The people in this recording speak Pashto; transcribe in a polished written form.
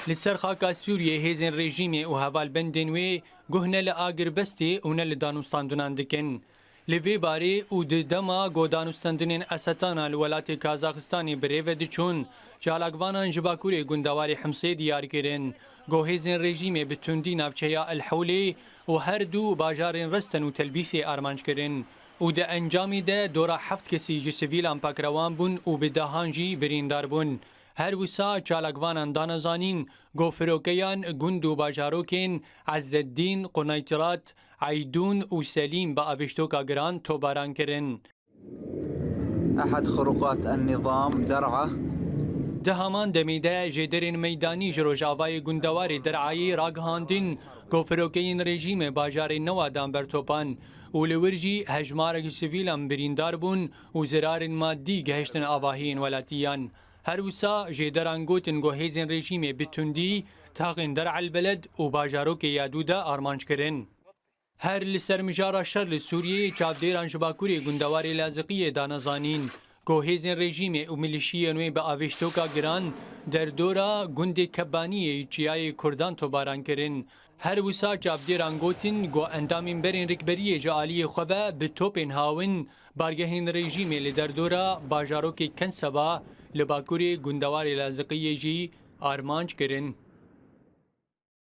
لسر خاکا سوریه هیزن رژیمی و هوالبندین وی گهنه لآگر بستی و نه لدانوستاندنان دکن. لوی باری او دما گودانوستاندنین اساتانا لولات کازاخستانی بریو دیچون جالاگوانان جباکوری گندواری حمسه دیار کرن. گو هیزن رژیمی بتوندی نافچهیا الحولی و هر دو باجارین رستن و تلبیسی آرمانج کرن. او ده انجامی ده دورا 7 کسی جی سویلان پاکروان بون و بدهانجی بریندار بون. هر وسا چالاگوانان دانزانین گوفروکیان گندو باجاروکین عزالدین قنیطرات عیدون و سلیم با اوشتوکا گران توباران کرن. أحد خروقات النظام درعا دهمان دمیده جدرین میدانی جروجاوای گندواری درعایی راگهاندین گوفروکین رژیم باجار نوادان برتوپان و لورجی هجمارک سویلان بریندار بون و زرار مادی گهشتن آواهین ولاتیان. هر وسا جدران گوتن گو هیزن رژیم بتوندی تاقن درع البلد و باجاروک یادودا آرمانج کرن. هر لسر مجارا شر لسوریه چابدیران جباکوری گندواری لازقیه دانزانین گو هیزن رژیم و ملیشی نوی به آوشتوکا گران در دورا گند کبانیه چیای کردان توباران کرن. هر وسا چابدیران گوتن گو اندامین برین رکبریه جالی خوبه به توپین هاون بارگهین رژیم لدر دورا باجاروک کن سبا لباکوری گندواری لازقیه جی آرمانج کرن.